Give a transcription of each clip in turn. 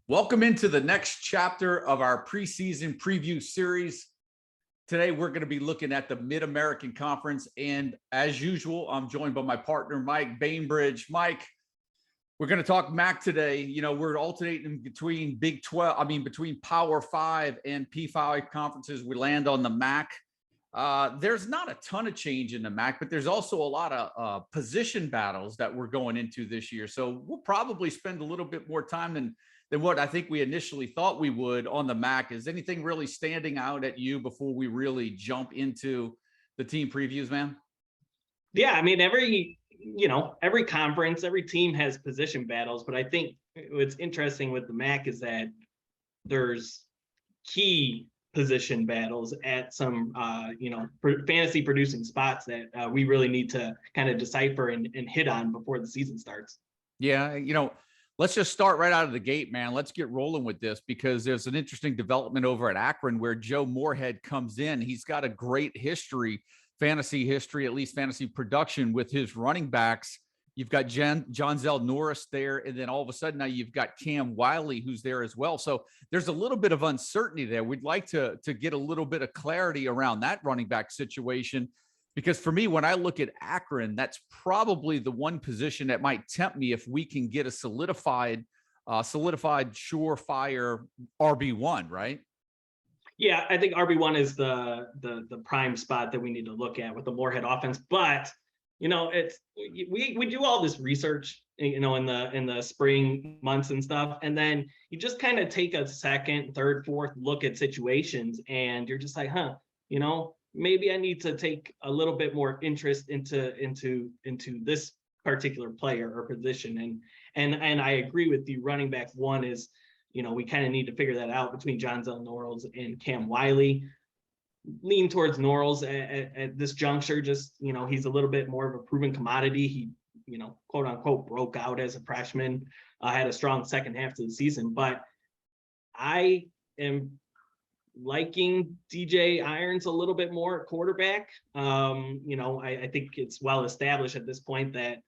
Welcome into the next chapter of our preseason preview series. Today, we're going to be looking at the Mid-American Conference. And as usual, I'm joined by my partner, Mike Bainbridge. Mike, we're going to talk MAC today. You know, we're alternating between between Power 5 and P5 conferences. We land on the MAC. There's not a ton of change in the MAC, but there's also a lot of position battles that we're going into this year. So we'll probably spend a little bit more time than what I think we initially thought we would on the MAC. Is anything really standing out at you before we really jump into the team previews, man? Yeah, I mean, every conference, every team has position battles, but I think what's interesting with the MAC is that there's key position battles at some, fantasy producing spots that we really need to kind of decipher and hit on before the season starts. Yeah, let's just start right out of the gate, man. Let's get rolling with this because there's an interesting development over at Akron where Joe Moorhead comes in. He's got a great fantasy history, at least fantasy production with his running backs. You've got Jonzel Norris there, and then all of a sudden now you've got Cam Wiley who's there as well. So there's a little bit of uncertainty there. We'd like to get a little bit of clarity around that running back situation. Because for me, when I look at Akron, that's probably the one position that might tempt me if we can get a solidified, surefire RB1, right? Yeah, I think RB1 is the prime spot that we need to look at with the Moorhead offense. But it's we do all this research, in the spring months and stuff, and then you just kind of take a second, third, fourth look at situations, and you're just like, maybe I need to take a little bit more interest into this particular player or position. And I agree with you. Running back one is, we kind of need to figure that out between Jonzel Norris and Cam Wiley. Lean towards Norris at this juncture. Just, he's a little bit more of a proven commodity. He, quote unquote, broke out as a freshman, had a strong second half to the season. But I am liking DJ Irons a little bit more at quarterback. I think it's well established at this point that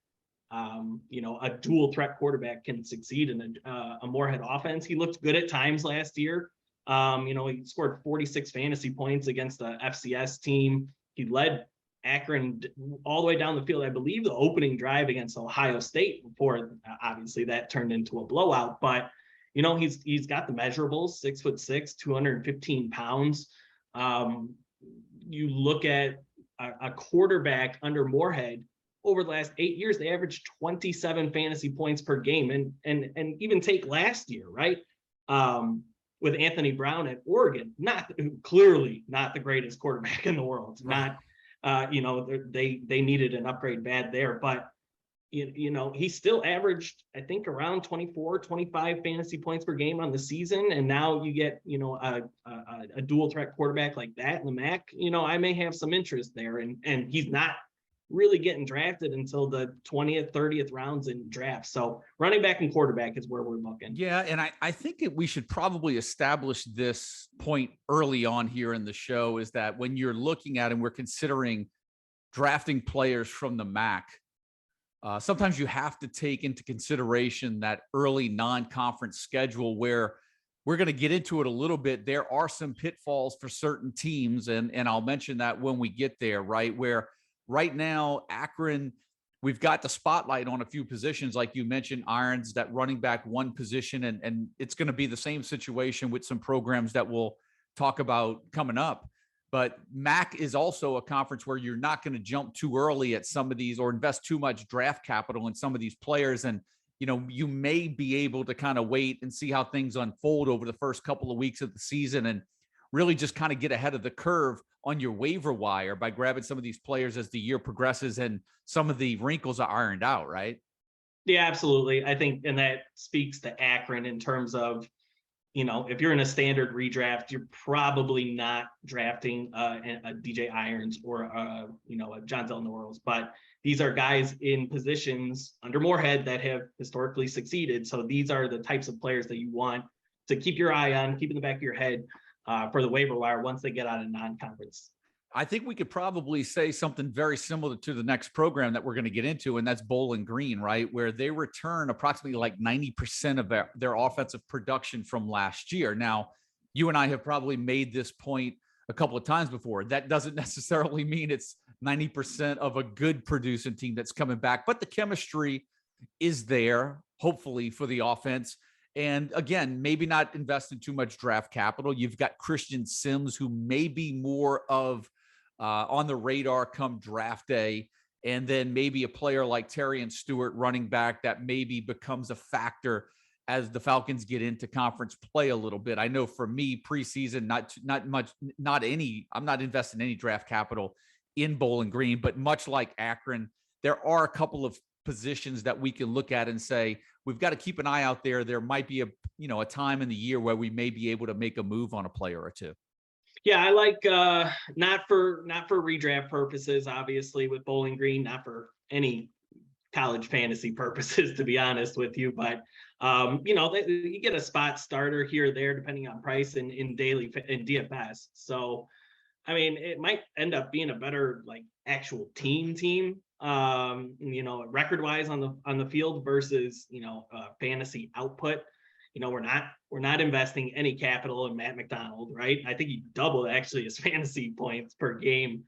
a dual threat quarterback can succeed in a Moorhead offense. He looked good at times last year. He scored 46 fantasy points against the FCS team. He led Akron all the way down the field. I believe the opening drive against Ohio State before obviously that turned into a blowout, but he's got the measurables, 6'6", 215 pounds. You look at a quarterback under Moorhead over the last 8 years, they averaged 27 fantasy points per game. And even take last year, right? With Anthony Brown at Oregon, clearly not the greatest quarterback in the world. Not, they needed an upgrade bad there, but he still averaged, I think, around 24, 25 fantasy points per game on the season. And now you get, a dual threat quarterback like that in the MAC, I may have some interest there. And he's not really getting drafted until the 20th, 30th rounds in drafts. So running back and quarterback is where we're looking. Yeah. And I think we should probably establish this point early on here in the show is that when you're looking at and we're considering drafting players from the MAC, sometimes you have to take into consideration that early non-conference schedule where we're going to get into it a little bit. There are some pitfalls for certain teams, and I'll mention that when we get there, right? Where right now, Akron, we've got the spotlight on a few positions, like you mentioned, Irons, that running back one position, and it's going to be the same situation with some programs that we'll talk about coming up. But MAC is also a conference where you're not going to jump too early at some of these or invest too much draft capital in some of these players. And, you may be able to kind of wait and see how things unfold over the first couple of weeks of the season and really just kind of get ahead of the curve on your waiver wire by grabbing some of these players as the year progresses and some of the wrinkles are ironed out, right? Yeah, absolutely. I think, and that speaks to Akron in terms of, if you're in a standard redraft, you're probably not drafting a DJ Irons or a Jonzel Norris, but these are guys in positions under Moorhead that have historically succeeded. So these are the types of players that you want to keep your eye on, keep in the back of your head for the waiver wire once they get out of non-conference I think we could probably say something very similar to the next program that we're going to get into, and that's Bowling Green, right? Where they return approximately like 90% of their offensive production from last year. Now, you and I have probably made this point a couple of times before. That doesn't necessarily mean it's 90% of a good producing team that's coming back, but the chemistry is there, hopefully, for the offense. And again, maybe not investing too much draft capital. You've got Christian Sims, who may be more of on the radar come draft day. And then maybe a player like Terrion Stewart, running back, that maybe becomes a factor as the Falcons get into conference play a little bit. I know for me, preseason, I'm not investing any draft capital in Bowling Green, but much like Akron, there are a couple of positions that we can look at and say, we've got to keep an eye out there. There might be a time in the year where we may be able to make a move on a player or two. Yeah, I like not for redraft purposes, obviously, with Bowling Green, not for any college fantasy purposes, to be honest with you. But you get a spot starter here or there, depending on price in daily in DFS. So, I mean, it might end up being a better like actual team. Record wise on the field versus fantasy output. We're not investing any capital in Matt McDonald, right? I think he doubled actually his fantasy points per game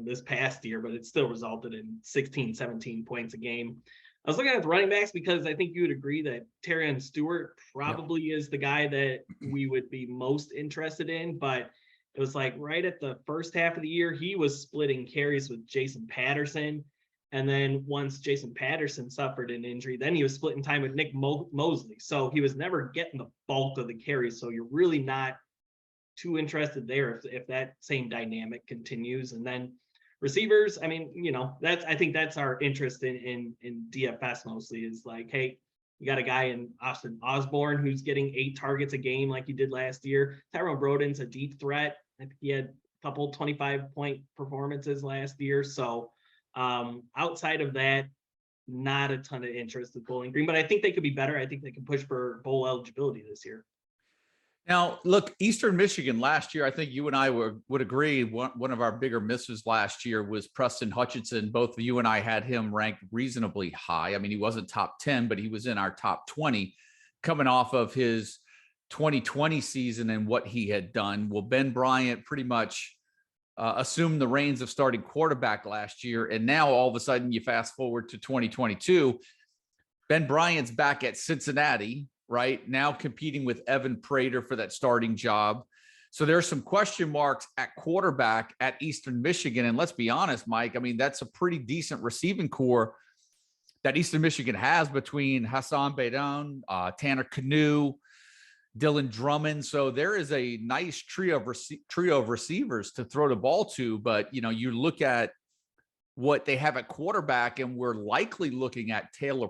this past year, but it still resulted in 16, 17 points a game. I was looking at the running backs because I think you would agree that Terrion Stewart probably is the guy that we would be most interested in, but it was like right at the first half of the year, he was splitting carries with Jason Patterson. And then once Jason Patterson suffered an injury, then he was splitting time with Nick Mosley. So he was never getting the bulk of the carries. So you're really not too interested there if that same dynamic continues. And then receivers, I mean, I think that's our interest in DFS mostly, is like, hey, you got a guy in Austin Osborne who's getting 8 targets a game like he did last year. Tyrone Broden's a deep threat. I think he had a couple 25-point performances last year. So outside of that, not a ton of interest with Bowling Green, but I think they could be better. I think they can push for bowl eligibility this year. Now, look, Eastern Michigan last year, I think you and I would agree, one of our bigger misses last year was Preston Hutchinson. Both of you and I had him ranked reasonably high. I mean, he wasn't top 10, but he was in our top 20 coming off of his 2020 season and what he had done. Well, Ben Bryant pretty much assumed the reins of starting quarterback last year. And now all of a sudden you fast forward to 2022, Ben Bryant's back at Cincinnati, right now competing with Evan Prater for that starting job. So there's some question marks at quarterback at Eastern Michigan. And let's be honest, Mike, I mean, that's a pretty decent receiving core that Eastern Michigan has between Hassan Beydoun, Tanner Canoe, Dylan Drummond. So there is a nice trio of receivers to throw the ball to. But, you look at what they have at quarterback, and we're likely looking at Taylor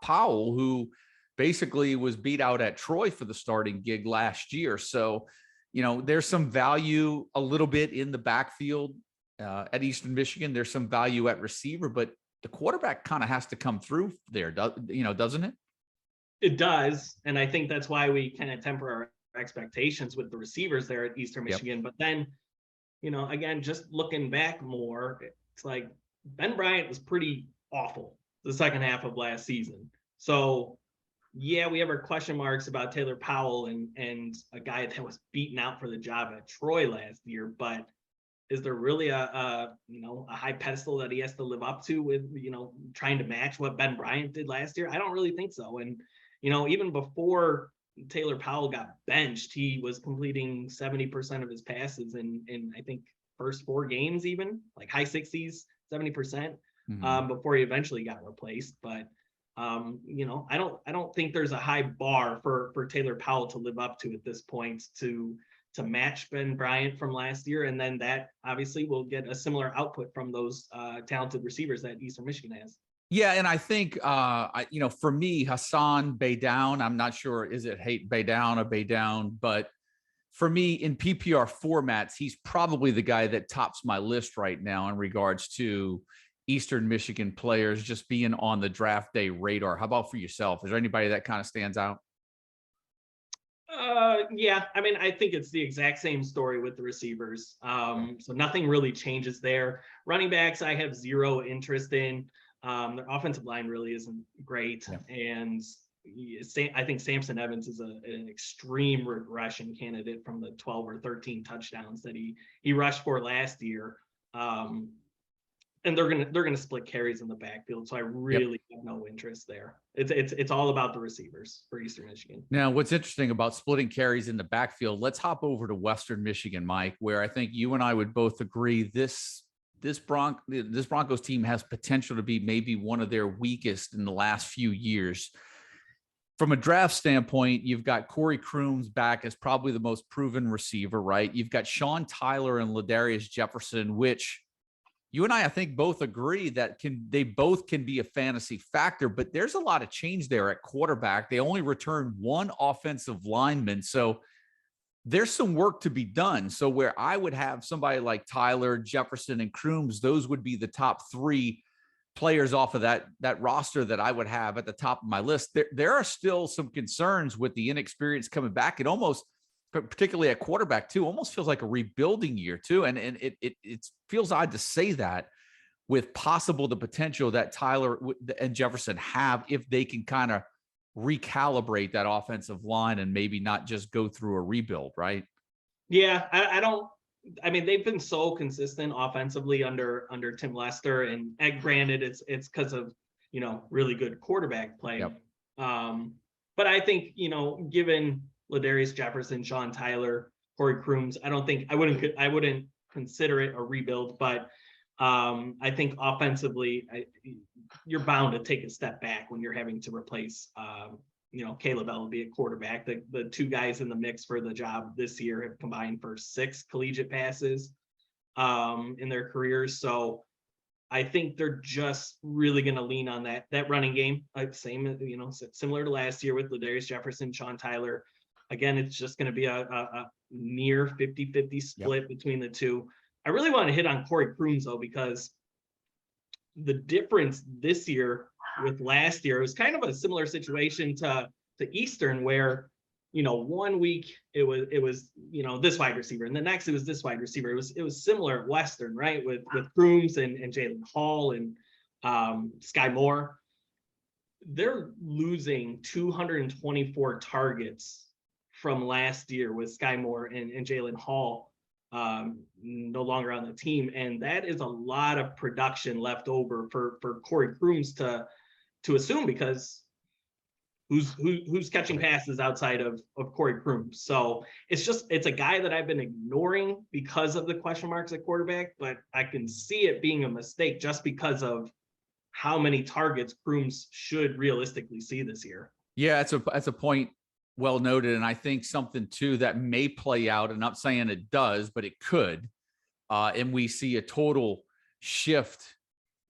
Powell, who basically was beat out at Troy for the starting gig last year. So, there's some value a little bit in the backfield at Eastern Michigan. There's some value at receiver, but the quarterback kind of has to come through there, doesn't it? It does. And I think that's why we kind of temper our expectations with the receivers there at Eastern Michigan. Yep. But then, again, just looking back more, it's like Ben Bryant was pretty awful the second half of last season. So, yeah, we have our question marks about Taylor Powell and a guy that was beaten out for the job at Troy last year. But is there really a high pedestal that he has to live up to with, trying to match what Ben Bryant did last year? I don't really think so. And, even before Taylor Powell got benched, he was completing 70% of his passes in I think first 4 games, even like high 60s, 70%, before he eventually got replaced. But I don't think there's a high bar for Taylor Powell to live up to at this point to match Ben Bryant from last year. And then that obviously will get a similar output from those talented receivers that Eastern Michigan has. Yeah, and I think, for me, Hassan Beydoun, I'm not sure, is it Beydoun or Beydoun, but for me, in PPR formats, he's probably the guy that tops my list right now in regards to Eastern Michigan players just being on the draft day radar. How about for yourself? Is there anybody that kind of stands out? Yeah, I mean, I think it's the exact same story with the receivers. So nothing really changes there. Running backs, I have zero interest in. Their offensive line really isn't great, and I think Samson Evans is an extreme regression candidate from the 12 or 13 touchdowns that he rushed for last year. And they're gonna split carries in the backfield, so I really have no interest there. It's all about the receivers for Eastern Michigan. Now, what's interesting about splitting carries in the backfield, let's hop over to Western Michigan, Mike, where I think you and I would both agree this Broncos team has potential to be maybe one of their weakest in the last few years. From a draft standpoint, you've got Corey Crooms back as probably the most proven receiver, right? You've got Sean Tyler and Ladarius Jefferson, which you and I think both agree that they both can be a fantasy factor, but there's a lot of change there at quarterback. They only returned one offensive lineman. So there's some work to be done. So where I would have somebody like Tyler, Jefferson, and Crooms, those would be the top three players off of that roster that I would have at the top of my list. There are still some concerns with the inexperience coming back. It almost, particularly at quarterback too, almost feels like a rebuilding year too. And it feels odd to say that with the potential that Tyler and Jefferson have if they can kind of recalibrate that offensive line and maybe not just go through a rebuild, right? Yeah, I mean, they've been so consistent offensively under Tim Lester, and granted, it's because of really good quarterback play. But I think given Ladarius Jefferson, Sean Tyler, Corey Crooms, I wouldn't consider it a rebuild, but I think offensively, you're bound to take a step back when you're having to replace, Caleb Ellaby at quarterback. The two guys in the mix for the job this year have combined for 6 collegiate passes in their careers. So I think they're just really going to lean on that running game, similar to last year with Ladarius Jefferson, Sean Tyler. Again, it's just going to be a near 50-50 split between the two. I really want to hit on Corey Crooms, though, because the difference this year with last year was kind of a similar situation to Eastern, where 1 week it was this wide receiver, and the next it was this wide receiver. It was similar at Western, right, with Crooms and Jalen Hall and Sky Moore. They're losing 224 targets from last year with Sky Moore and Jalen Hall no longer on the team, and that is a lot of production left over for Corey Crooms to assume, because who's catching passes outside of Corey Crooms? So it's a guy that I've been ignoring because of the question marks at quarterback, but I can see it being a mistake just because of how many targets Crooms should realistically see this year. Yeah, that's a point well noted. And I think something too that may play out, and I'm not saying it does, but it could. And we see a total shift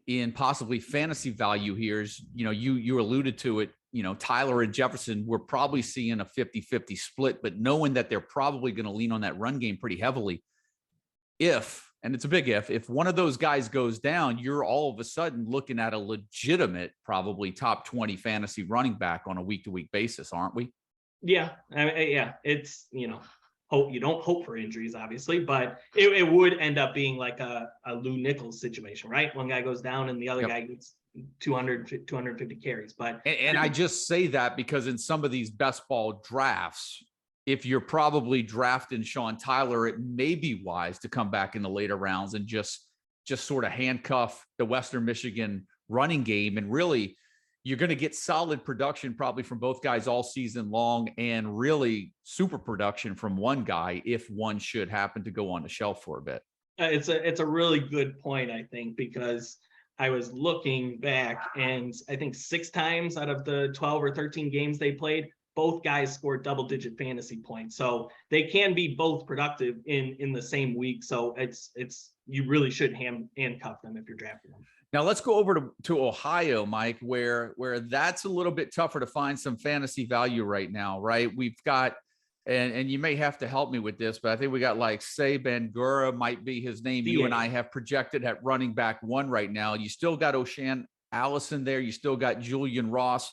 in possibly fantasy value here. Is, you alluded to it, Tyler and Jefferson, we're probably seeing a 50-50 split, but knowing that they're probably going to lean on that run game pretty heavily. And it's a big if one of those guys goes down, you're all of a sudden looking at a legitimate, probably top 20 fantasy running back on a week-to-week basis, aren't we? Yeah. It's, hope you don't hope for injuries, obviously, but it would end up being like a Lou Nichols situation, right? One guy goes down and the other guy gets 250 carries. But and I just say that because in some of these best ball drafts, if you're probably drafting Sean Tyler, it may be wise to come back in the later rounds and just sort of handcuff the Western Michigan running game. And really, you're going to get solid production probably from both guys all season long, and really super production from one guy if one should happen to go on the shelf for a bit. It's a really good point, I think, because I was looking back, and I think 6 times out of the 12 or 13 games they played, both guys scored double-digit fantasy points. So they can be both productive in the same week. So it's you really should handcuff them if you're drafting them. Now let's go over to Ohio, Mike, where that's a little bit tougher to find some fantasy value right now, right? We've got, and you may have to help me with this, but I think we got like Say Bangura might be his name. You and I have projected at running back 1 right now. You still got O'Shan Allison there. You still got Julian Ross.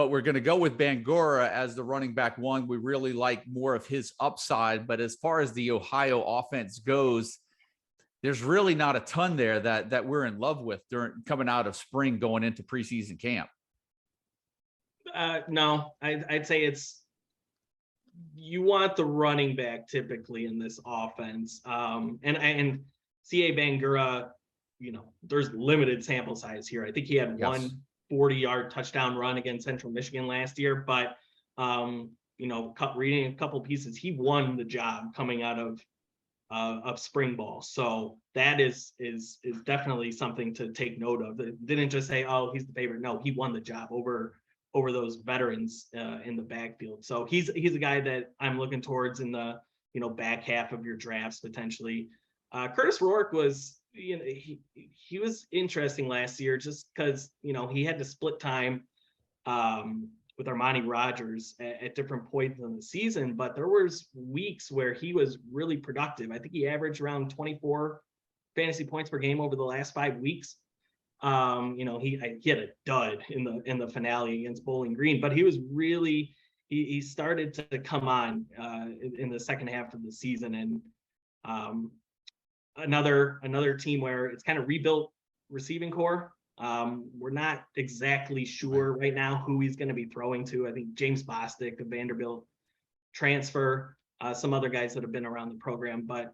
but we're going to go with Bangura as the running back one. We really like more of his upside. But as far as the Ohio offense goes, there's really not a ton there that we're in love with coming out of spring going into preseason camp. No, I'd say you want the running back typically in this offense. And C.A. Bangura, there's limited sample size here. I think he had one 40-yard touchdown run against Central Michigan last year, but reading a couple pieces, he won the job coming out of spring ball. So that is definitely something to take note of. It didn't just say, oh, he's the favorite. No, he won the job over those veterans in the backfield. So he's a guy that I'm looking towards in the back half of your drafts potentially. Curtis Rourke was he was interesting last year just because he had to split time with Armani Rogers at different points in the season, but there was weeks where he was really productive. I think he averaged around 24 fantasy points per game over the last 5 weeks. He had a dud in the finale against Bowling Green, but he was really he started to come on in the second half of the season. And another team where it's kind of rebuilt receiving core. We're not exactly sure right now who he's going to be throwing to. I think James Bostic, the Vanderbilt transfer, some other guys that have been around the program, but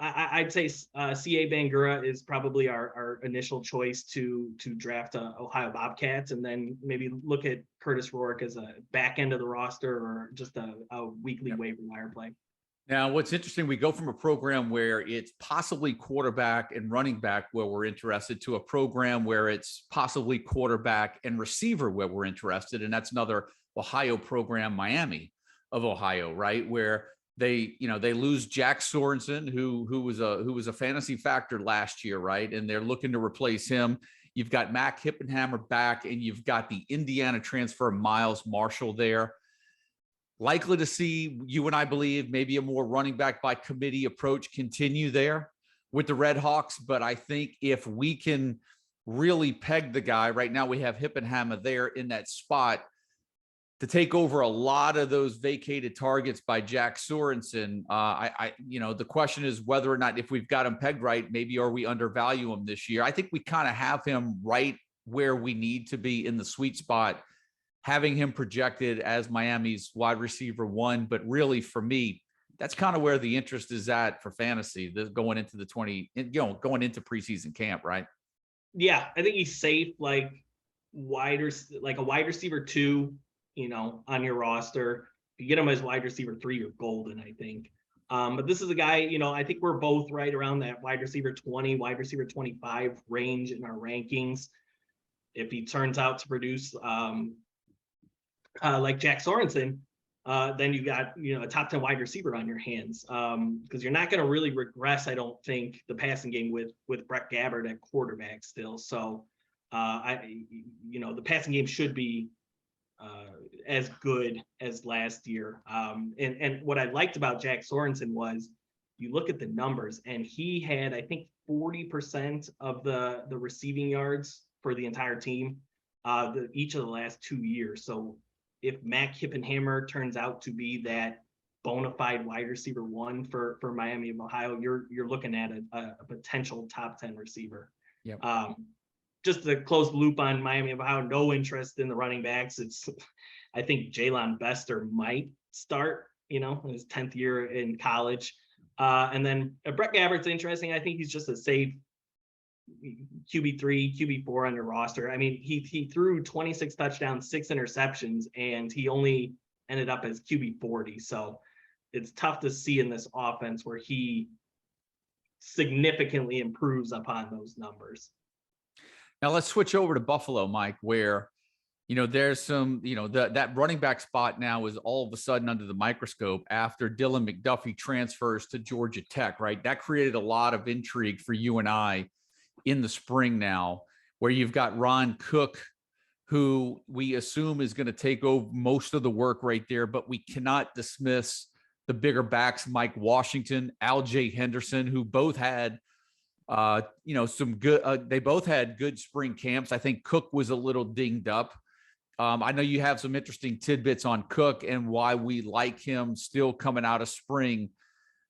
I'd say C.A. Bangura is probably our initial choice to draft Ohio Bobcats, and then maybe look at Curtis Rourke as a back end of the roster or just a weekly waiver wire play. Now, what's interesting, we go from a program where it's possibly quarterback and running back where we're interested to a program where it's possibly quarterback and receiver where we're interested. And that's another Ohio program, Miami of Ohio, right? Where they lose Jack Sorensen, who was a fantasy factor last year, right? And they're looking to replace him. You've got Mac Hippenhammer back, and you've got the Indiana transfer Miles Marshall there. Likely to see, you and I believe, maybe a more running back by committee approach continue there with the Red Hawks. But I think if we can really peg the guy, right now we have Hippenhammer there in that spot to take over a lot of those vacated targets by Jack Sorensen. The question is whether or not, if we've got him pegged right, maybe are we undervalue him this year? I think we kind of have him right where we need to be in the sweet spot, having him projected as Miami's wide receiver one. But really, for me, that's kind of where the interest is at for fantasy going into going into preseason camp, right? Yeah, I think he's safe, like a wide receiver 2, on your roster. If you get him as wide receiver 3, you're golden, I think. But this is a guy, I think we're both right around that wide receiver 20, wide receiver 25 range in our rankings. If he turns out to produce like Jack Sorensen, then you got a top 10 wide receiver on your hands, because you're not going to really regress, I don't think, the passing game with Brett Gabbert at quarterback still. So the passing game should be as good as last year. And what I liked about Jack Sorensen was, you look at the numbers, and he had, I think, 40% of the receiving yards for the entire team each of the last 2 years. So if Mac Hippenhammer turns out to be that bona fide wide receiver 1 for Miami of Ohio, you're looking at a potential top 10 receiver. Yep. Just to close the loop on Miami of Ohio, no interest in the running backs. I think Jalen Bester might start, in his 10th year in college. And then Brett Gabbert's interesting. I think he's just a safe QB3, QB4 on your roster. I mean, he threw 26 touchdowns, 6 interceptions, and he only ended up as QB40. So it's tough to see in this offense where he significantly improves upon those numbers. Now let's switch over to Buffalo, Mike, where, there's some, that running back spot now is all of a sudden under the microscope after Dylan McDuffie transfers to Georgia Tech, right? That created a lot of intrigue for you and I in the spring now, where you've got Ron Cook, who we assume is going to take over most of the work right there, but we cannot dismiss the bigger backs, Mike Washington, Al-Jay Henderson, who both had some good, they both had good spring camps. I think Cook was a little dinged up I know you have some interesting tidbits on Cook and why we like him still coming out of spring,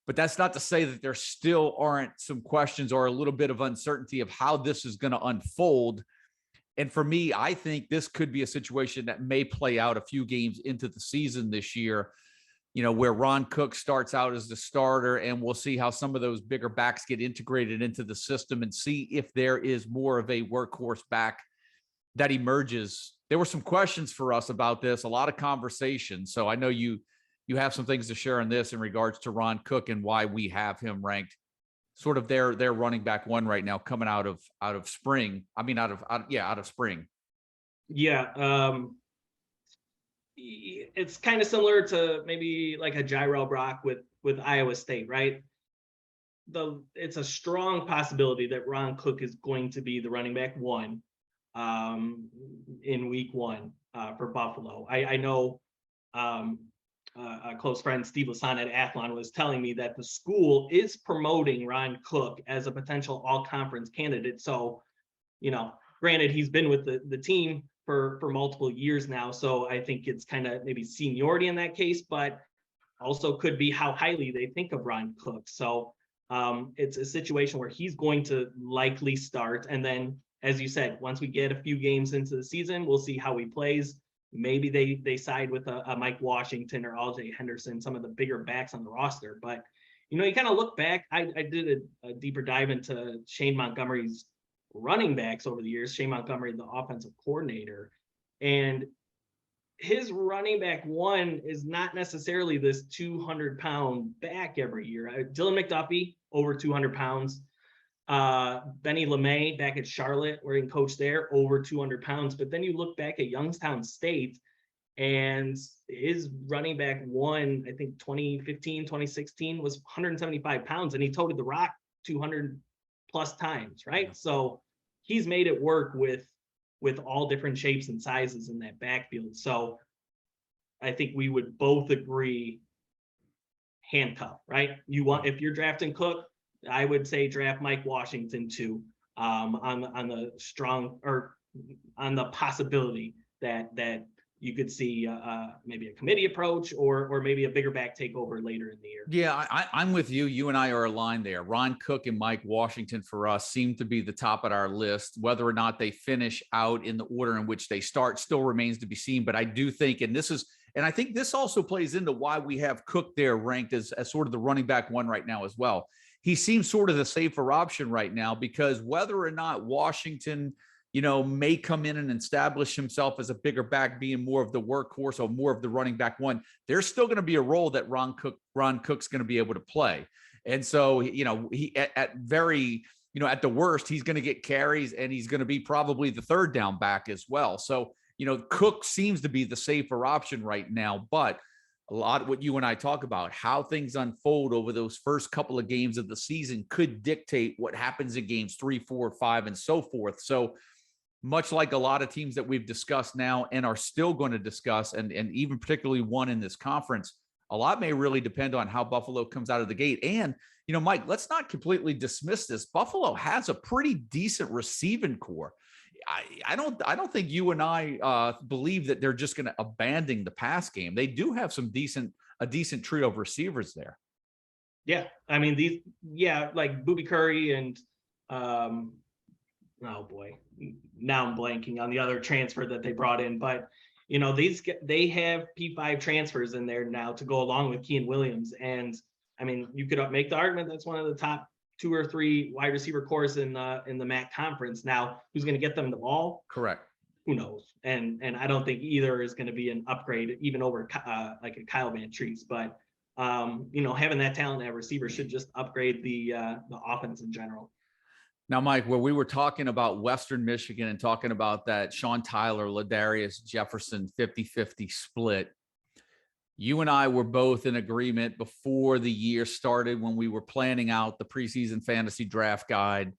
but that's not to say that there still aren't some questions or a little bit of uncertainty of how this is going to unfold. And for me, I think this could be a situation that may play out a few games into the season this year, where Ron Cook starts out as the starter, and we'll see how some of those bigger backs get integrated into the system and see if there is more of a workhorse back that emerges. There were some questions for us about this, a lot of conversation. So I know you have some things to share on this in regards to Ron Cook and why we have him ranked sort of their running back one right now coming out of spring. I mean, out of spring. Yeah. It's kind of similar to maybe like a Jairell Brock with Iowa State, right? It's a strong possibility that Ron Cook is going to be the running back one in week one for Buffalo. I know a close friend, Steve Lasan at Athlon, was telling me that the school is promoting Ron Cook as a potential all-conference candidate. So, granted, he's been with the team for multiple years now. So I think it's kind of maybe seniority in that case, but also could be how highly they think of Ron Cook. So it's a situation where he's going to likely start. And then, as you said, once we get a few games into the season, we'll see how he plays. Maybe they side with a Mike Washington or Aljay Henderson, some of the bigger backs on the roster. But, you kind of look back. I did a deeper dive into Shane Montgomery's running backs over the years. Shane Montgomery, the offensive coordinator, and his running back one is not necessarily this 200-pound back every year. Dylan McDuffie, over 200 pounds. Benny LeMay back at Charlotte, where he coached there, over 200 pounds. But then you look back at Youngstown State, and his running back one, I think 2015, 2016, was 175 pounds, and he toted the rock 200 plus times, right? Yeah. So he's made it work with all different shapes and sizes in that backfield. So I think we would both agree handcuff, right? If you're drafting Cook, I would say draft Mike Washington too, on the strong, or on the possibility that you could see maybe a committee approach or maybe a bigger back takeover later in the year. Yeah, I'm with you. You and I are aligned there. Ron Cook and Mike Washington for us seem to be the top of our list. Whether or not they finish out in the order in which they start still remains to be seen. But I do think, and I think this also plays into why we have Cook there ranked as sort of the running back one right now as well. He seems sort of the safer option right now, because whether or not Washington, may come in and establish himself as a bigger back, being more of the workhorse or more of the running back one, there's still going to be a role that Ron Cook's going to be able to play. And so, he at the worst, he's going to get carries, and he's going to be probably the third down back as well. So, Cook seems to be the safer option right now, but a lot of what you and I talk about, how things unfold over those first couple of games of the season, could dictate what happens in games 3, 4, 5, and so forth. So much like a lot of teams that we've discussed now and are still going to discuss, and even particularly one in this conference, a lot may really depend on how Buffalo comes out of the gate. And, Mike, let's not completely dismiss this. Buffalo has a pretty decent receiving core. I don't think you and I believe that they're just going to abandon the pass game. They do have a decent trio of receivers there. Yeah. I mean, like Booby Curry and, oh boy, now I'm blanking on the other transfer that they brought in, but they have P5 transfers in there now to go along with Kean Williams. And I mean, you could make the argument that's one of the top 2 or 3 wide receiver cores in the MAC conference. Now, who's going to get them the ball? Correct. Who knows? And I don't think either is going to be an upgrade, even over like a Kyle Van Treese. But having that talent at receiver should just upgrade the offense in general. Now, Mike, where we were talking about Western Michigan and talking about that Sean Tyler, Ladarius Jefferson 50-50 split, you and I were both in agreement before the year started, when we were planning out the preseason fantasy draft guide,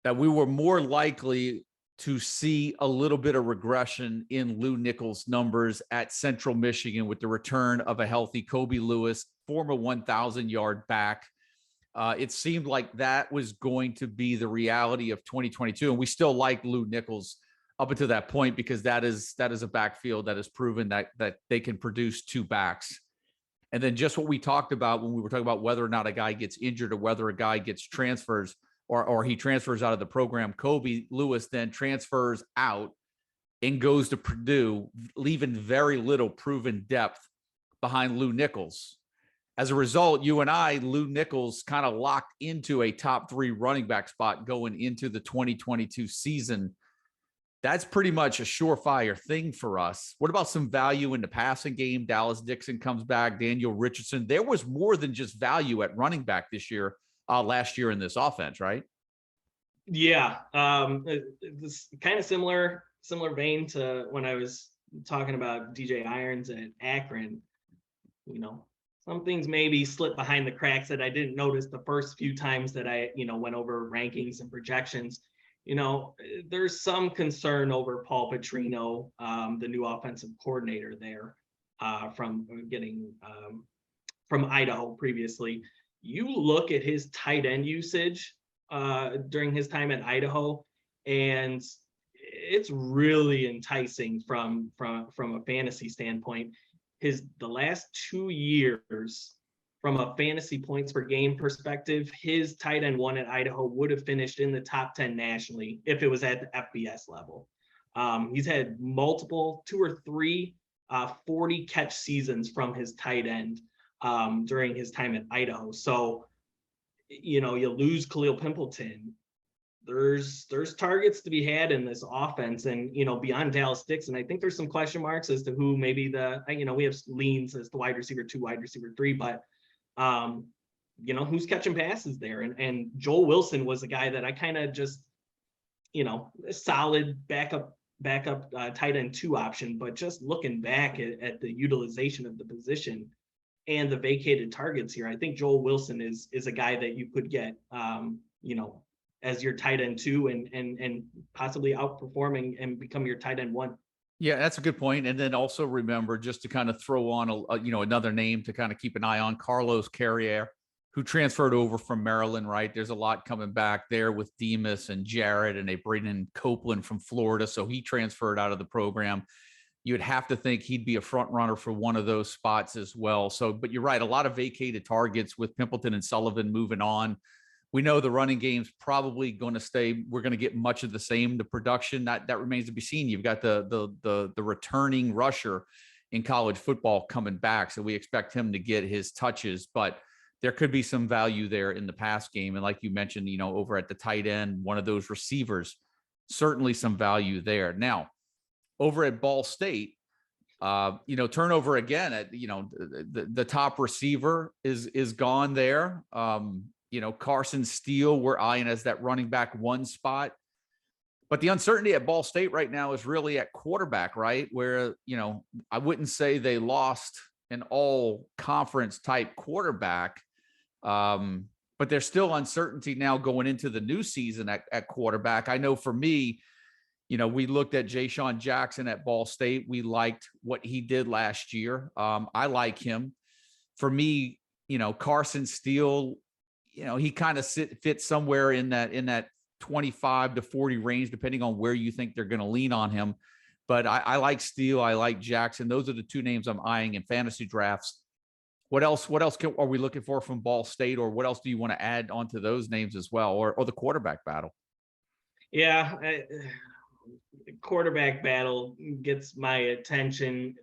that we were more likely to see a little bit of regression in Lou Nichols' numbers at Central Michigan with the return of a healthy Kobe Lewis, former 1,000-yard back. It seemed like that was going to be the reality of 2022, and we still like Lou Nichols up until that point, because that is a backfield that has proven that they can produce two backs. And then just what we talked about when we were talking about whether or not a guy gets injured or whether a guy gets transfers or he transfers out of the program. Kobe Lewis then transfers out and goes to Purdue, leaving very little proven depth behind Lou Nichols. As a result, you and I, Lou Nichols, kind of locked into a top 3 running back spot going into the 2022 season. That's pretty much a surefire thing for us. What about some value in the passing game? Dallas Dixon comes back, Daniel Richardson. There was more than just value at running back this year, last year in this offense, right? Yeah, this kind of similar vein to when I was talking about DJ Irons at Akron. You know, some things maybe slipped behind the cracks that I didn't notice the first few times that I, went over rankings and projections. There's some concern over Paul Petrino, the new offensive coordinator there, from getting from Idaho previously. You look at his tight end usage during his time at Idaho, and it's really enticing from a fantasy standpoint. The last 2 years, from a fantasy points per game perspective, his tight end 1 at Idaho would have finished in the top 10 nationally if it was at the FBS level. He's had multiple 2 or 3 40 catch seasons from his tight end during his time at Idaho. So, you lose Khalil Pimpleton. There's targets to be had in this offense, and beyond Dallas Dixon, I think there's some question marks as to who maybe we have leans as the wide receiver 2, wide receiver 3, but who's catching passes there, and Joel Wilson was a guy that I kind of just a solid backup tight end 2 option, but just looking back at the utilization of the position and the vacated targets here, I think Joel Wilson is a guy that you could get as your tight end 2 and possibly outperforming and become your tight end 1. Yeah, that's a good point. And then also remember, just to kind of throw on another name to kind of keep an eye on, Carlos Carrier, who transferred over from Maryland, right? There's a lot coming back there with Demas and Jarrett, and they bring in Copeland from Florida. So he transferred out of the program. You would have to think he'd be a front runner for one of those spots as well. So, but you're right, a lot of vacated targets with Pimpleton and Sullivan moving on. We know the running game's probably going to stay. We're going to get much of the same. The production that remains to be seen. You've got the returning rusher in college football coming back, so we expect him to get his touches. But there could be some value there in the pass game, and like you mentioned, over at the tight end, one of those receivers, certainly some value there. Now, over at Ball State, turnover again at the top receiver is gone there. Carson Steele, we're eyeing as that running back 1 spot. But the uncertainty at Ball State right now is really at quarterback, right? Where, I wouldn't say they lost an all conference type quarterback. But there's still uncertainty now going into the new season at quarterback. I know for me, we looked at Ja'Shawn Jackson at Ball State. We liked what he did last year. I like him. For me, Carson Steele, he kind of fits somewhere in that 25 to 40 range, depending on where you think they're going to lean on him. But I like Steele. I like Jackson. Those are the 2 names I'm eyeing in fantasy drafts. What else are we looking for from Ball State, or what else do you want to add onto those names as well, or the quarterback battle? Yeah, quarterback battle gets my attention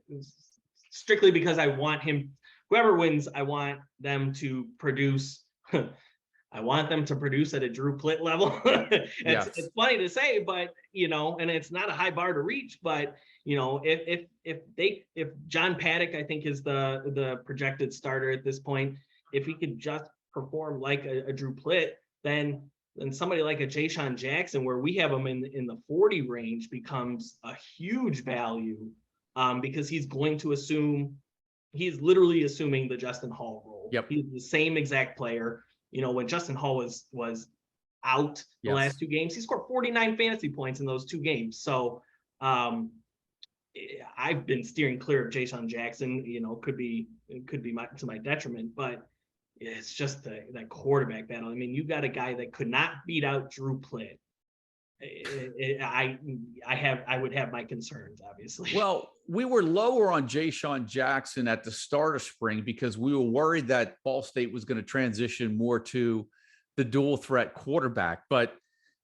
strictly because I want him. Whoever wins, I want them to produce. I want them to produce at a Drew Plitt level. It's funny to say, but and it's not a high bar to reach, but if John Paddock, I think, is the projected starter at this point, if he could just perform like a Drew Plitt, then somebody like a Ja'Shawn Jackson, where we have him in the 40 range, becomes a huge value, because he's literally assuming the Justin Hall role. Yep. He's the same exact player. When Justin Hall was out the last 2 games, he scored 49 fantasy points in those 2 games. So I've been steering clear of Ja'Shawn Jackson. Could be to my detriment, but it's just that quarterback battle. I mean, you got a guy that could not beat out Drew Plitt I would have my concerns, obviously. Well, we were lower on Ja'Shawn Jackson at the start of spring because we were worried that Ball State was going to transition more to the dual threat quarterback. But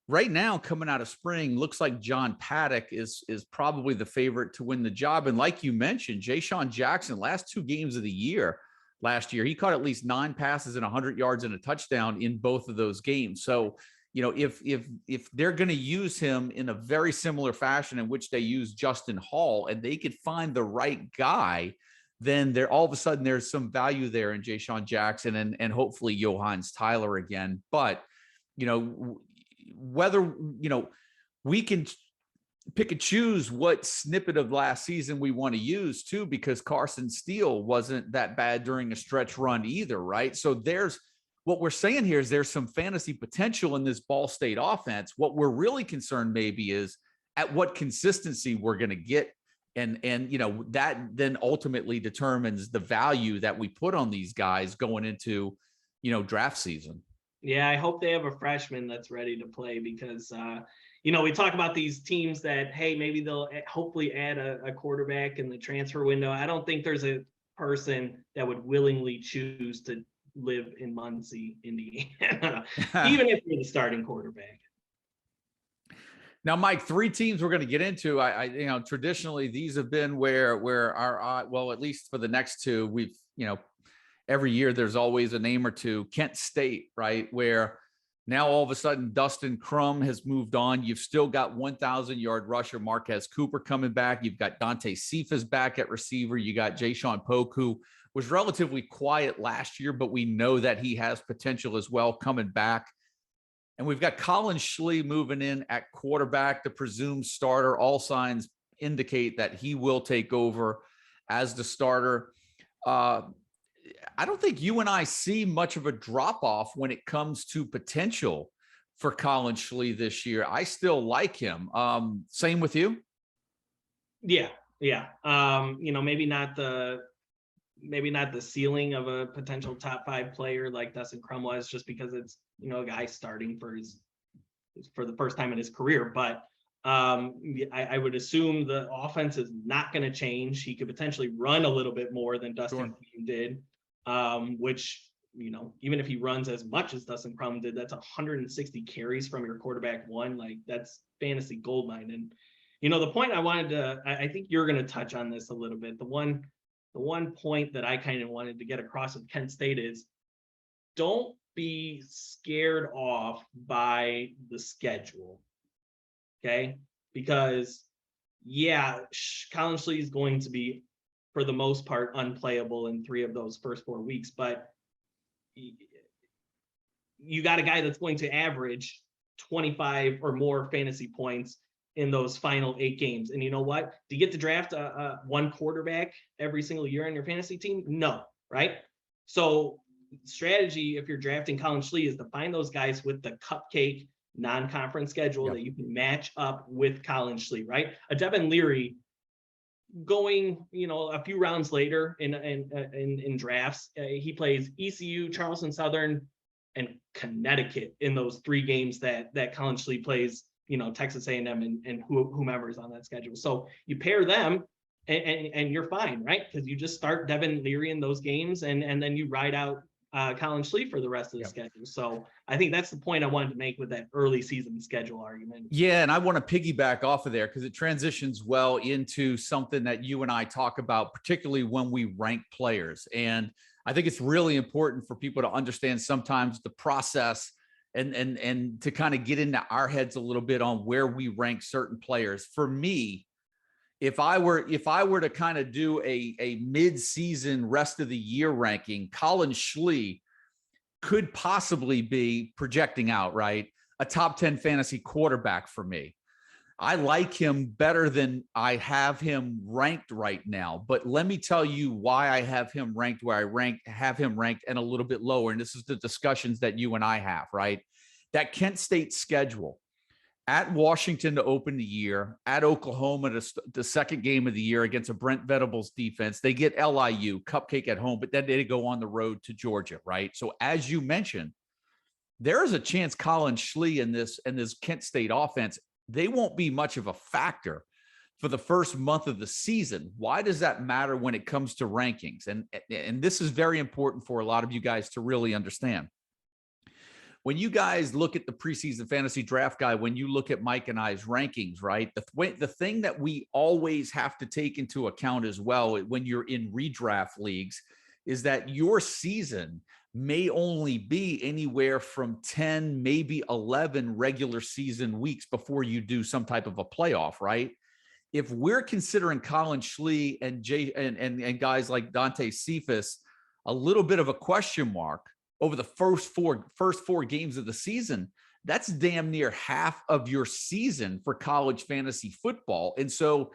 right now, coming out of spring, looks like John Paddock is probably the favorite to win the job. And like you mentioned, Ja'Shawn Jackson, last 2 games of the year last year, he caught at least 9 passes and 100 yards and a touchdown in both of those games. So, you know, if they're going to use him in a very similar fashion in which they use Justin Hall, and they could find the right guy, then there all of a sudden there's some value there in Ja'Shawn Jackson and hopefully Johannes Tyler again. But, you know, whether, you know, we can pick and choose what snippet of last season we want to use too, because Carson Steele wasn't that bad during a stretch run either, right? So there's what we're saying here is there's some fantasy potential in this Ball State offense. What we're really concerned maybe is at what consistency we're going to get. And, you know, that then ultimately determines the value that we put on these guys going into, you know, draft season. Yeah, I hope they have a freshman that's ready to play because, you know, we talk about these teams that, hey, maybe they'll hopefully add a quarterback in the transfer window. I don't think there's a person that would willingly choose to live in Muncie, Indiana, even if you're the starting quarterback. Now, Mike, 3 teams we're going to get into. I you know, traditionally these have been where our well, at least for the next 2, we've, you know, every year there's always a name or two. Kent State, right, where now all of a sudden Dustin Crum has moved on. You've still got 1,000-yard rusher Marquez Cooper coming back. You've got Dante Cephas back at receiver. You got Ja'Shawn Polk, who was relatively quiet last year, but we know that he has potential as well coming back. And we've got Colin Schlee moving in at quarterback, the presumed starter. All signs indicate that he will take over as the starter. I don't think you and I see much of a drop-off when it comes to potential for Colin Schlee this year. I still like him. Same with you? Yeah. You know, maybe not the ceiling of a potential top 5 player like Dustin Crum was, just because it's, you know, a guy starting for the first time in his career. But I would assume the offense is not going to change. He could potentially run a little bit more than Dustin Crum did, which, you know, even if he runs as much as Dustin Crum did, that's 160 carries from your quarterback 1. Like, that's fantasy goldmine. And, you know, the point I think you're going to touch on this a little bit. The one point that I kind of wanted to get across with Kent State is don't be scared off by the schedule. Okay. Because Colin Schlee is going to be, for the most part, unplayable in 3 of those first 4 weeks, but you got a guy that's going to average 25 or more fantasy points in those final 8 games. And you know what? Do you get to draft one quarterback every single year on your fantasy team? No, right? So strategy, if you're drafting Colin Schlee, is to find those guys with the cupcake non-conference schedule that you can match up with Colin Schlee, right? A Devin Leary going, you know, a few rounds later in drafts, he plays ECU, Charleston Southern, and Connecticut in those 3 games that Colin Schlee plays, you know, Texas A&M and whomever's on that schedule. So you pair them and you're fine, right? Because you just start Devin Leary in those games and then you ride out Colin Schlee for the rest of the schedule. So I think that's the point I wanted to make with that early season schedule argument. Yeah, and I want to piggyback off of there because it transitions well into something that you and I talk about, particularly when we rank players. And I think it's really important for people to understand sometimes the process and to kind of get into our heads a little bit on where we rank certain players. For me, if I were to kind of do a mid-season rest of the year ranking, Colin Schlee could possibly be projecting out, right? A top 10 fantasy quarterback for me. I like him better than I have him ranked right now. But let me tell you why I have him ranked where I have him ranked and a little bit lower. And this is the discussions that you and I have, right? That Kent State schedule at Washington to open the year, at Oklahoma the second game of the year against a Brent Venables defense. They get LIU, cupcake at home, but then they go on the road to Georgia, right? So as you mentioned, there is a chance Colin Schlee in this Kent State offense they won't be much of a factor for the first month of the season. Why does that matter when it comes to rankings? And this is very important for a lot of you guys to really understand. When you guys look at the preseason fantasy draft guide, when you look at Mike and I's rankings, right? The thing that we always have to take into account as well when you're in redraft leagues is that your season may only be anywhere from 10, maybe 11 regular season weeks before you do some type of a playoff, right? If we're considering Colin Schlee and guys like Dante Cephas a little bit of a question mark over the first four games of the season, that's damn near half of your season for college fantasy football. And so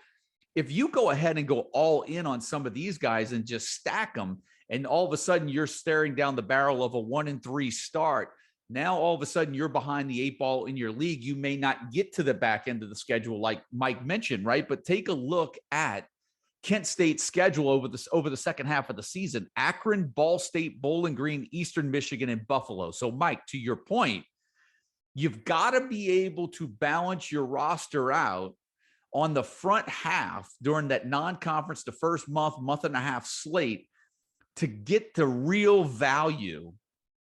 if you go ahead and go all in on some of these guys and just stack them, and all of a sudden you're staring down the barrel of a 1-3 start, now all of a sudden you're behind the 8 ball in your league. You may not get to the back end of the schedule like Mike mentioned, right? But take a look at Kent State's schedule over the second half of the season: Akron, Ball State, Bowling Green, Eastern Michigan, and Buffalo. So Mike, to your point, you've got to be able to balance your roster out on the front half during that non-conference, the first month and a half slate, to get the real value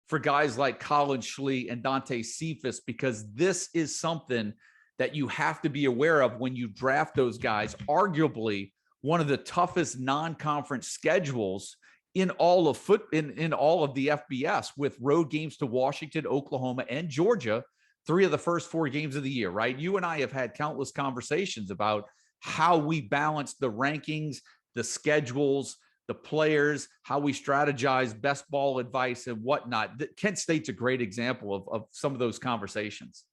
for guys like Colin Schlee and Dante Cephas, because this is something that you have to be aware of when you draft those guys. Arguably one of the toughest non-conference schedules in all of in all of the FBS, with road games to Washington, Oklahoma, and Georgia, 3 of the first 4 games of the year, right? You and I have had countless conversations about how we balance the rankings, the schedules, the players, how we strategize best ball advice and whatnot. Kent State's a great example of some of those conversations.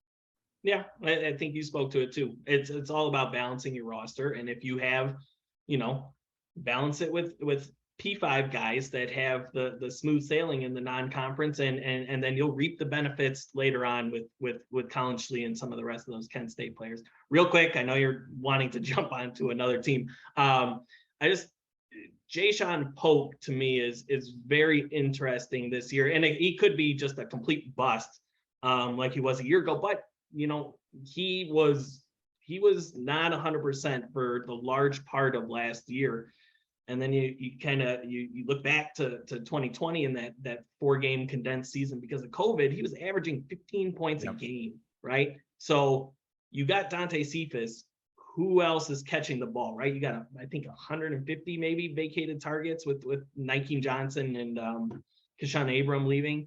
Yeah, I think you spoke to it too. It's all about balancing your roster. And if you have, balance it with P5 guys that have the smooth sailing in the non-conference, and then you'll reap the benefits later on with Colin Schlee and some of the rest of those Kent State players. Real quick, I know you're wanting to jump onto another team. Jayshon Polk to me is very interesting this year, and he could be just a complete bust, like he was a year ago. But he was not 100% for the large part of last year, and then you look back to 2020 and that 4-game condensed season because of COVID, he was averaging 15 points a game, right? So you got Dante Cephas. Who else is catching the ball, right? You got, I think, 150 maybe vacated targets with Nike Johnson and Keshawn Abram leaving.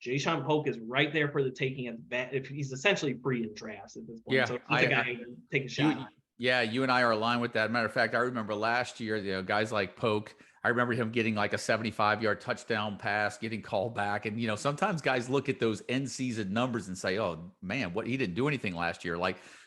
Jayshon Polk is right there for the taking at the bat. If he's essentially free in drafts at this point, yeah, so he's a guy who can take a shot. You and I are aligned with that. Matter of fact, I remember last year, guys like Polk, I remember him getting like a 75-yard touchdown pass, getting called back. And, sometimes guys look at those end season numbers and say, oh man, he didn't do anything last year.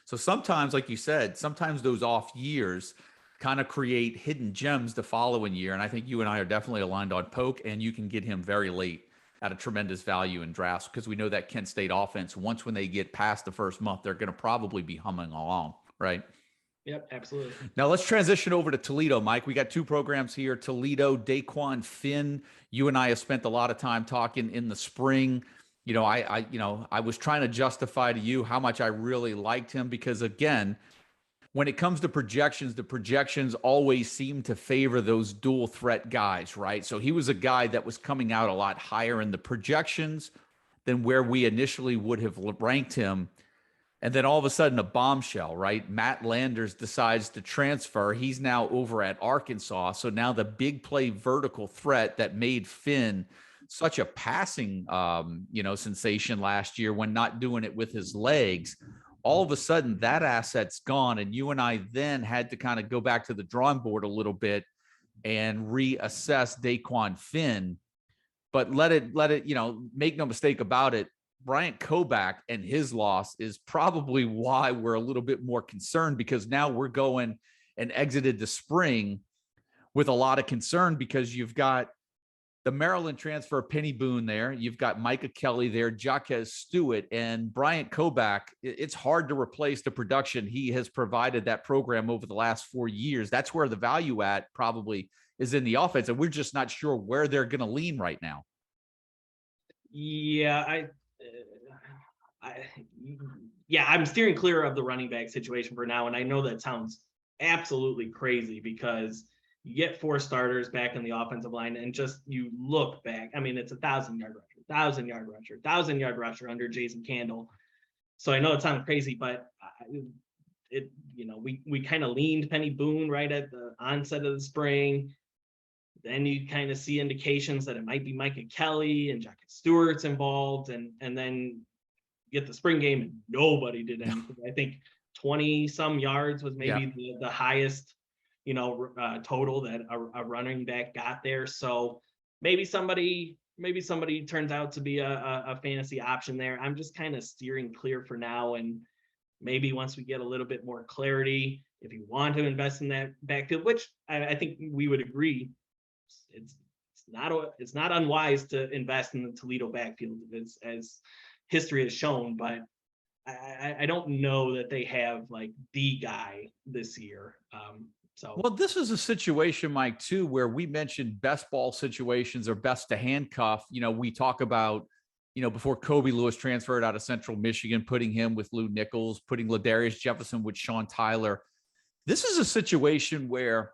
So sometimes, like you said, sometimes those off years kind of create hidden gems the following year. And I think you and I are definitely aligned on Polk, and you can get him very late at a tremendous value in drafts, because we know that Kent State offense, once when they get past the first month, they're going to probably be humming along, right? Yep, absolutely. Now let's transition over to Toledo, Mike. We got 2 programs here. Toledo, Daquan Finn. You and I have spent a lot of time talking in the spring. I was trying to justify to you how much I really liked him, because again, when it comes to projections, the projections always seem to favor those dual threat guys, right? So he was a guy that was coming out a lot higher in the projections than where we initially would have ranked him. And then all of a sudden, a bombshell, right? Matt Landers decides to transfer. He's now over at Arkansas. So now the big play vertical threat that made Finn such a passing, sensation last year when not doing it with his legs, all of a sudden that asset's gone. And you and I then had to kind of go back to the drawing board a little bit and reassess Daquan Finn. But let it, make no mistake about it, Bryant Koback and his loss is probably why we're a little bit more concerned, because now we're going and exited the spring with a lot of concern, because you've got the Maryland transfer Penny Boone there. You've got Micah Kelly there, Jaquez Stewart, and Bryant Koback. It's hard to replace the production he has provided that program over the last 4 years. That's where the value at probably is in the offense, and we're just not sure where they're going to lean right now. Yeah, yeah, I'm steering clear of the running back situation for now. And I know that sounds absolutely crazy because you get 4 starters back in the offensive line and just you look back. I mean, it's 1,000-yard rusher, 1,000-yard rusher, 1,000-yard rusher under Jason Candle. So I know it sounds crazy, but we kind of leaned Penny Boone right at the onset of the spring. Then you kind of see indications that it might be Micah Kelly and Jack Stewart's involved, and then get the spring game and nobody did anything. I think 20 some yards was maybe the highest, total that a running back got there. So maybe somebody turns out to be a fantasy option there. I'm just kind of steering clear for now. And maybe once we get a little bit more clarity, if you want to invest in that backfield, which I think we would agree, it's not unwise to invest in the Toledo backfield as history has shown, but I don't know that they have like the guy this year. Well, this is a situation, Mike, too, where we mentioned best ball situations or best to handcuff. We talk about, before Kobe Lewis transferred out of Central Michigan, putting him with Lou Nichols, putting Ladarius Jefferson with Sean Tyler. This is a situation where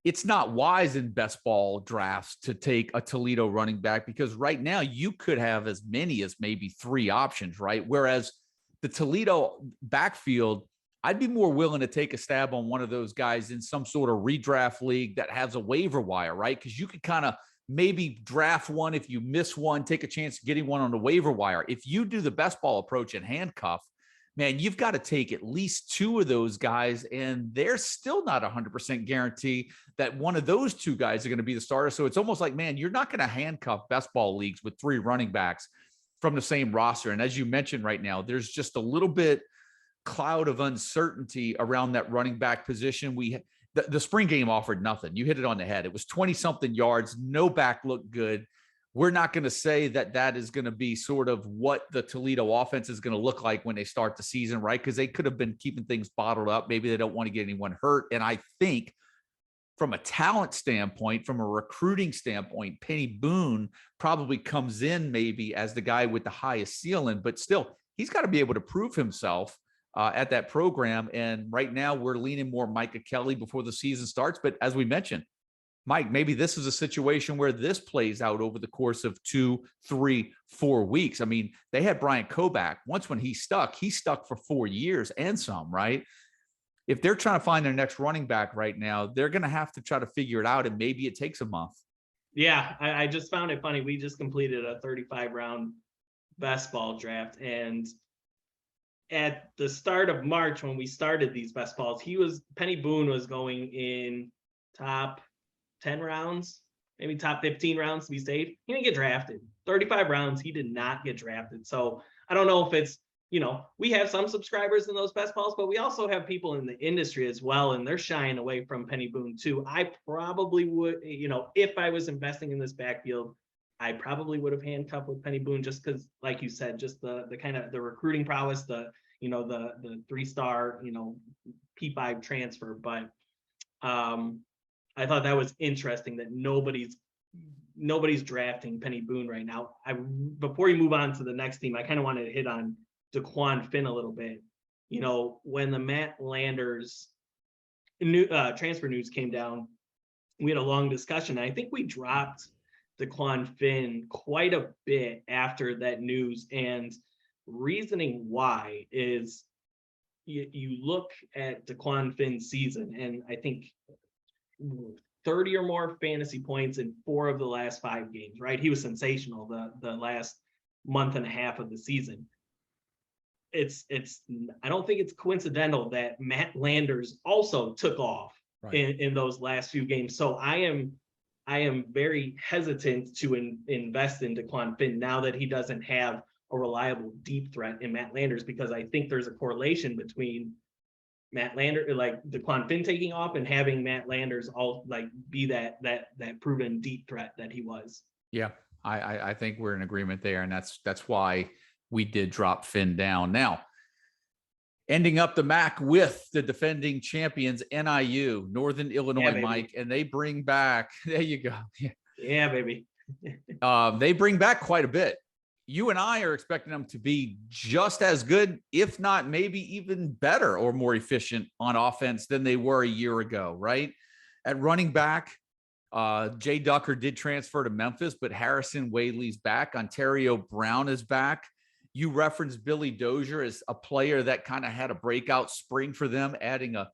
it's not wise in best ball drafts to take a Toledo running back, because right now you could have as many as maybe 3 options, right? Whereas the Toledo backfield, I'd be more willing to take a stab on one of those guys in some sort of redraft league that has a waiver wire, right? Because you could kind of maybe draft one. If you miss one, take a chance of getting one on the waiver wire. If you do the best ball approach and handcuff, man, you've got to take at least 2 of those guys, and they're still not 100% guarantee that one of those 2 guys are going to be the starter. So it's almost like, man, you're not going to handcuff best ball leagues with 3 running backs from the same roster. And as you mentioned right now, there's just a little bit cloud of uncertainty around that running back position. The spring game offered nothing. You hit it on the head. It was 20-something yards. No back looked good. We're not going to say that is going to be sort of what the Toledo offense is going to look like when they start the season, right? Because they could have been keeping things bottled up. Maybe they don't want to get anyone hurt. And I think from a talent standpoint, from a recruiting standpoint, Penny Boone probably comes in maybe as the guy with the highest ceiling, but still, he's got to be able to prove himself at that program. And right now we're leaning more Micah Kelly before the season starts. But as we mentioned, Mike, maybe this is a situation where this plays out over the course of 2, 3, 4 weeks. I mean, they had Brian Koback. Once when he stuck for 4 years and some, right? If they're trying to find their next running back right now, they're going to have to try to figure it out, and maybe it takes a month. Yeah, I just found it funny. We just completed a 35-round best ball draft, and at the start of March when we started these best balls, Penny Boone was going in top 10 rounds, maybe top 15 rounds to be safe. He didn't get drafted. 35 rounds, he did not get drafted. So I don't know if it's, we have some subscribers in those best balls, but we also have people in the industry as well, and they're shying away from Penny Boone too. I probably would, if I was investing in this backfield, I probably would have handcuffed with Penny Boone just because, like you said, just the kind of the recruiting prowess, the 3-star, P5 transfer. But I thought that was interesting that nobody's drafting Penny Boone right now. Before you move on to the next team, I kind of wanted to hit on DeQuan Finn a little bit. When the Matt Landers transfer news came down, we had a long discussion. I think we dropped DeQuan Finn quite a bit after that news, and reasoning why is you look at DeQuan Finn's season, and I think 30 or more fantasy points in 4 of the last 5 games, right? He was sensational the last month and a half of the season. I don't think it's coincidental that Matt Landers also took off in those last few games. So I am very hesitant to invest in DeQuan Finn now that he doesn't have a reliable deep threat in Matt Landers, because I think there's a correlation between Matt Landers, like DeQuan Finn taking off, and having Matt Landers be that proven deep threat that he was. Yeah, I think we're in agreement there, and that's why we did drop Finn down. Now, ending up the MAC with the defending champions, NIU, Northern Illinois, Mike, and they bring back. There you go. Yeah, baby. They bring back quite a bit. you and I are expecting them to be just as good, if not maybe even better or more efficient on offense than they were a year ago, right? At running back, Jay Ducker did transfer to Memphis, but Harrison Whaley's back. Ontario Brown is back. You referenced Billy Dozier as a player that kind of had a breakout spring for them, adding a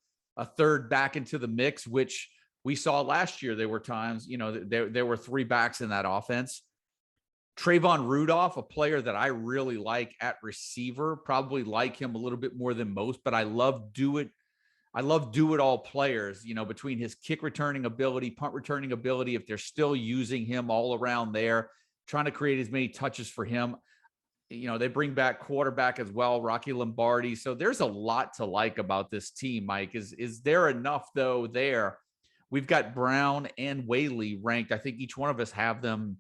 third back into the mix, which we saw last year. There were times, there were three backs in that offense. Trayvon Rudolph, a player that I really like at receiver, probably like him a little bit more than most, but I love do it all players, between his kick returning ability, punt returning ability, if they're still using him all around there, trying to create as many touches for him. They bring back quarterback as well, Rocky Lombardi. So there's a lot to like about this team, Mike. Is there enough, though, there? We've got Brown and Whaley ranked. I think each one of us have them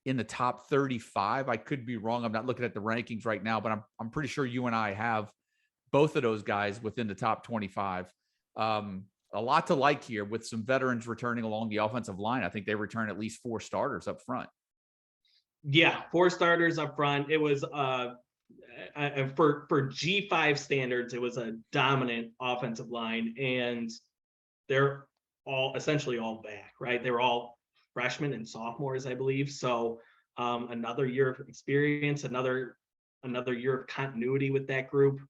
in the top 35. I could be wrong. I'm not looking at the rankings right now, but I'm pretty sure you and I have both of those guys within the top 25. A lot to like here with some veterans returning along the offensive line. I think they return at least 4 starters up front. Yeah, 4 starters up front. It was for G5 standards, it was a dominant offensive line, and they're essentially all back, right? They were all freshmen and sophomores, I believe. So another year of experience, another year of continuity with that group.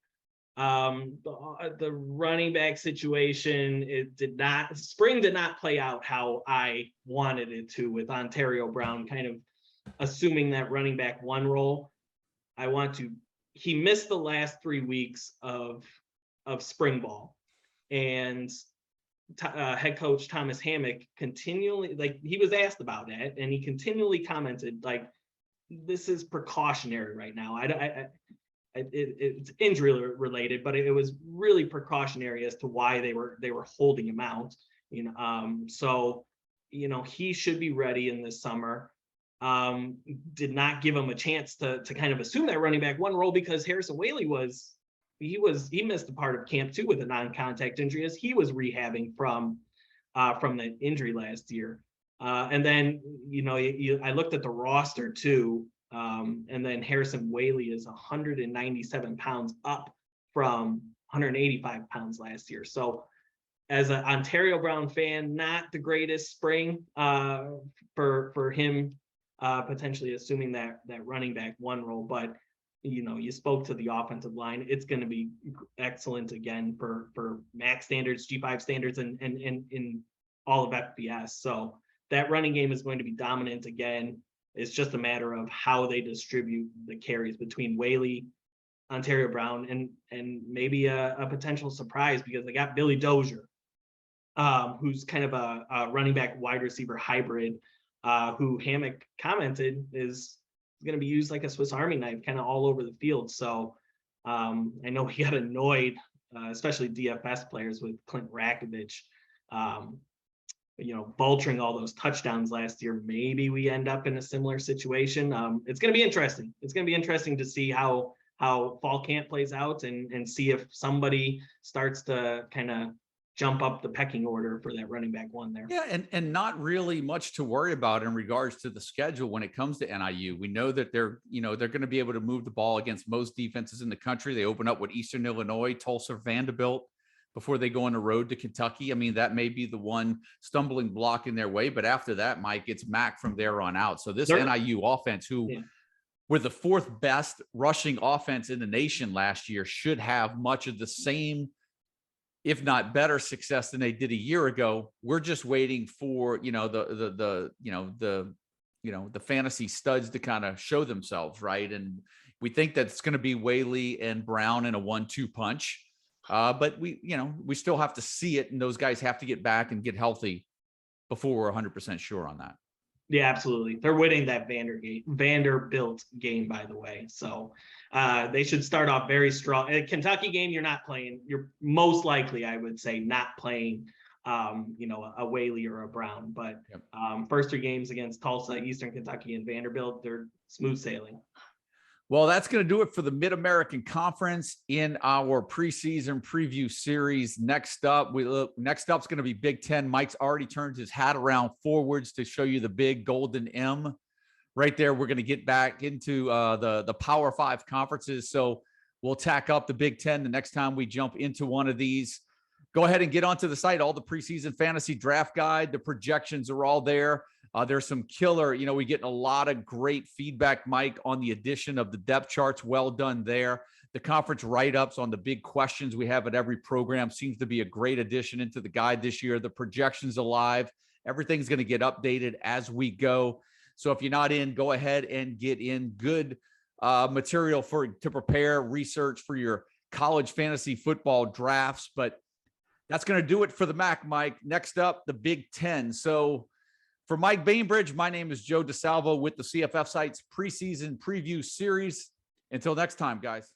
The running back situation, spring did not play out how I wanted it to, with Ontario Brown kind of assuming that running back 1 role. He missed the last 3 weeks of spring ball, and head coach Thomas Hammock continually, he was asked about that, and he continually commented, this is precautionary right now. It's injury related, but it was really precautionary as to why they were holding him out. So he should be ready in this summer. Did not give him a chance to kind of assume that running back 1 role, because Harrison Whaley he missed a part of camp 2 with a non-contact injury, as he was rehabbing from the injury last year. And then I looked at the roster too. And then Harrison Whaley is 197 pounds up from 185 pounds last year. So as an Ontario Brown fan, not the greatest spring for him, potentially assuming that running back 1 role. But you spoke to the offensive line. It's going to be excellent again for MAC standards, G5 standards, and in all of FBS. So that running game is going to be dominant again. It's just a matter of how they distribute the carries between Whaley, Ontario Brown, and maybe a potential surprise, because they got Billy Dozier, who's kind of a running back wide receiver hybrid, who Hammock commented is going to be used like a Swiss Army knife, kind of all over the field. So I know he got annoyed, especially DFS players, with Clint Rakovich, vulturing all those touchdowns last year. Maybe we end up in a similar situation. It's going to be interesting. It's going to be interesting to see how fall camp plays out, and see if somebody starts to kind of jump up the pecking order for that running back 1 there. Yeah, and not really much to worry about in regards to the schedule when it comes to NIU. We know that they're going to be able to move the ball against most defenses in the country. They open up with Eastern Illinois, Tulsa, Vanderbilt before they go on the road to Kentucky. I mean, that may be the one stumbling block in their way, but after that, Mike, it's MAC from there on out. So this NIU offense, who were the 4th best rushing offense in the nation last year, should have much of the same, if not better, success than they did a year ago. We're just waiting for the fantasy studs to kind of show themselves, right? And we think that it's going to be Whaley and Brown in a 1-2 punch. But we still have to see it, and those guys have to get back and get healthy before we're 100% sure on that. Yeah, absolutely. They're winning that Vanderbilt game, by the way. So they should start off very strong. A Kentucky game, you're not playing. You're most likely, I would say, not playing, a Whaley or a Brown. But first 3 games against Tulsa, Eastern Kentucky, and Vanderbilt, they're smooth sailing. Well, that's going to do it for the Mid-American Conference in our preseason preview series. Next up is going to be Big Ten. Mike's already turned his hat around forwards to show you the big golden M right there, we're going to get back into the Power Five conferences. So we'll tack up the Big Ten the next time we jump into one of these. Go ahead and get onto the site. All the preseason fantasy draft guide, the projections are all there. There's some killer, we get a lot of great feedback, Mike, on the addition of the depth charts. Well done there. The conference write-ups on the big questions we have at every program seems to be a great addition into the guide this year. The projections alive. Everything's going to get updated as we go. So if you're not in, go ahead and get in. Good material to prepare, research for your college fantasy football drafts. But that's going to do it for the MAC, Mike. Next up, the Big Ten. So for Mike Bainbridge, my name is Joe DeSalvo with the CFF Sites preseason preview series. Until next time, guys.